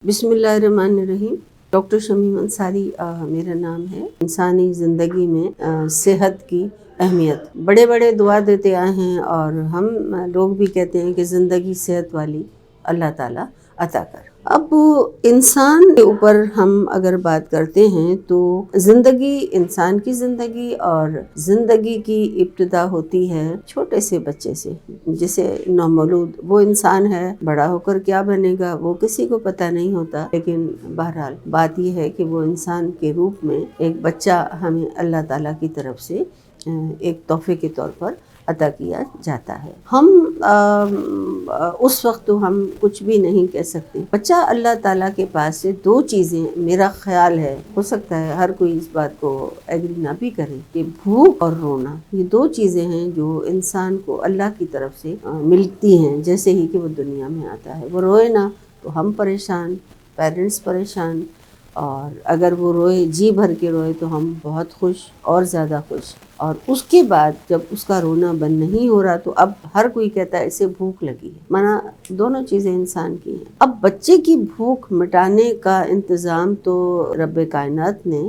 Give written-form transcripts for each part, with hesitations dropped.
بسم اللہ الرحمن الرحیم۔ ڈاکٹر شمیم انصاری میرا نام ہے۔ انسانی زندگی میں صحت کی اہمیت بڑے بڑے دعا دیتے آئے ہیں، اور ہم لوگ بھی کہتے ہیں کہ زندگی صحت والی اللہ تعالیٰ عطا کر۔ اب انسان کے اوپر ہم اگر بات کرتے ہیں تو زندگی، انسان کی زندگی اور زندگی کی ابتدا ہوتی ہے چھوٹے سے بچے سے، جسے نومولود وہ انسان ہے۔ بڑا ہو کر کیا بنے گا وہ کسی کو پتہ نہیں ہوتا، لیکن بہرحال بات یہ ہے کہ وہ انسان کے روپ میں ایک بچہ ہمیں اللہ تعالیٰ کی طرف سے ایک تحفے کے طور پر عطا کیا جاتا ہے۔ ہم اس وقت تو ہم کچھ بھی نہیں کہہ سکتے۔ بچہ اللہ تعالیٰ کے پاس سے دو چیزیں، میرا خیال ہے، ہو سکتا ہے ہر کوئی اس بات کو ایگری نہ بھی کرے، کہ بھوک اور رونا، یہ دو چیزیں ہیں جو انسان کو اللہ کی طرف سے ملتی ہیں جیسے ہی کہ وہ دنیا میں آتا ہے۔ وہ روئے نا تو ہم پریشان، پیرنٹس پریشان، اور اگر وہ روئے، جی بھر کے روئے، تو ہم بہت خوش اور زیادہ خوش۔ اور اس کے بعد جب اس کا رونا بند نہیں ہو رہا تو اب ہر کوئی کہتا ہے اسے بھوک لگی ہے، مانا دونوں چیزیں انسان کی ہیں۔ اب بچے کی بھوک مٹانے کا انتظام تو رب کائنات نے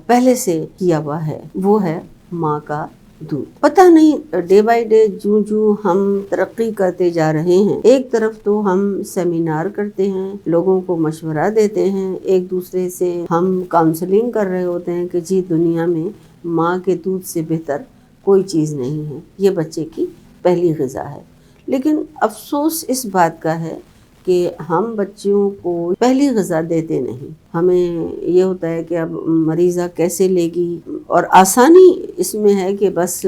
پہلے سے کیا ہوا ہے، وہ ہے ماں کا دودھ۔ پتہ نہیں ڈے بائی ڈے جوں ہم ترقی کرتے جا رہے ہیں، ایک طرف تو ہم سیمینار کرتے ہیں، لوگوں کو مشورہ دیتے ہیں، ایک دوسرے سے ہم کاؤنسلنگ کر رہے ہوتے ہیں کہ جی دنیا میں ماں کے دودھ سے بہتر کوئی چیز نہیں ہے، یہ بچے کی پہلی غذا ہے۔ لیکن افسوس اس بات کا ہے کہ ہم بچوں کو پہلی غذا دیتے نہیں۔ ہمیں یہ ہوتا ہے کہ اب مریضہ کیسے لے گی، اور آسانی اس میں ہے کہ بس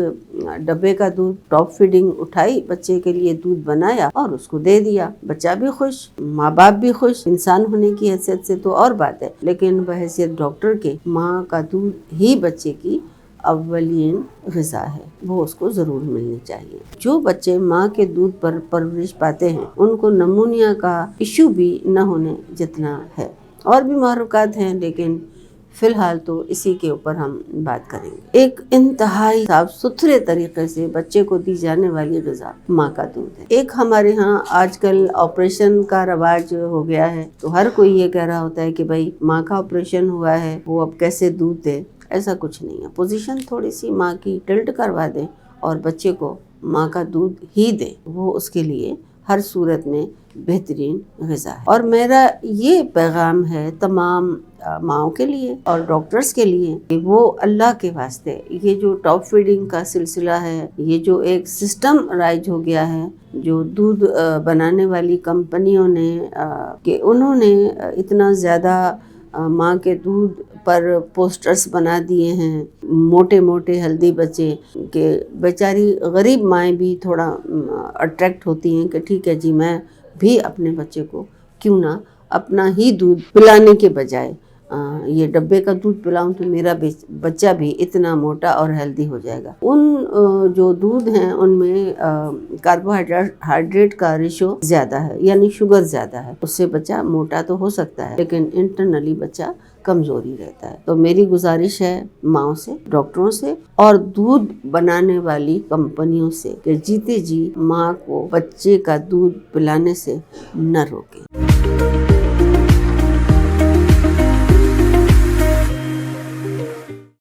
ڈبے کا دودھ، ٹاپ فیڈنگ اٹھائی، بچے کے لیے دودھ بنایا اور اس کو دے دیا، بچہ بھی خوش، ماں باپ بھی خوش۔ انسان ہونے کی حیثیت سے تو اور بات ہے، لیکن بحیثیت ڈاکٹر کے ماں کا دودھ ہی بچے کی اولین غذا ہے، وہ اس کو ضرور ملنی چاہیے۔ جو بچے ماں کے دودھ پر پرورش پاتے ہیں ان کو نمونیا کا ایشو بھی نہ ہونے جتنا ہے۔ اور بھی محرکات ہیں، لیکن فی الحال تو اسی کے اوپر ہم بات کریں گے۔ ایک انتہائی صاف ستھرے طریقے سے بچے کو دی جانے والی غذا ماں کا دودھ ہے۔ ایک ہمارے ہاں آج کل آپریشن کا رواج ہو گیا ہے، تو ہر کوئی یہ کہہ رہا ہوتا ہے کہ بھائی ماں کا آپریشن ہوا ہے، وہ اب کیسے دودھ دے۔ ایسا کچھ نہیں ہے، پوزیشن تھوڑی سی ماں کی ٹلٹ کروا دیں اور بچے کو ماں کا دودھ ہی دیں، وہ اس کے لیے ہر صورت میں بہترین غذا ہے۔ اور میرا یہ پیغام ہے تمام ماؤں کے لیے اور ڈاکٹرز کے لیے کہ وہ اللہ کے واسطے یہ جو ٹاپ فیڈنگ کا سلسلہ ہے، یہ جو ایک سسٹم رائج ہو گیا ہے، جو دودھ بنانے والی کمپنیوں نے کہ انہوں نے اتنا زیادہ ماں کے دودھ پر پوسٹرز بنا دیے ہیں، موٹے موٹے ہلدی بچے، کہ بیچاری غریب مائیں بھی تھوڑا اٹریکٹ ہوتی ہیں کہ ٹھیک ہے جی میں بھی اپنے بچے کو کیوں نہ اپنا ہی دودھ پلانے کے بجائے یہ ڈبے کا دودھ پلاؤں تو میرا بچہ بھی اتنا موٹا اور ہیلدی ہو جائے گا۔ ان جو دودھ ہیں ان میں کاربوہائیڈریٹ کا ریشو زیادہ ہے، یعنی شوگر زیادہ ہے، اس سے بچہ موٹا تو ہو سکتا ہے لیکن انٹرنلی بچہ کمزوری رہتا ہے۔ تو میری گزارش ہے ماؤں سے، ڈاکٹروں سے اور دودھ بنانے والی کمپنیوں سے کہ جیتے جی ماں کو بچے کا دودھ پلانے سے نہ روکیں۔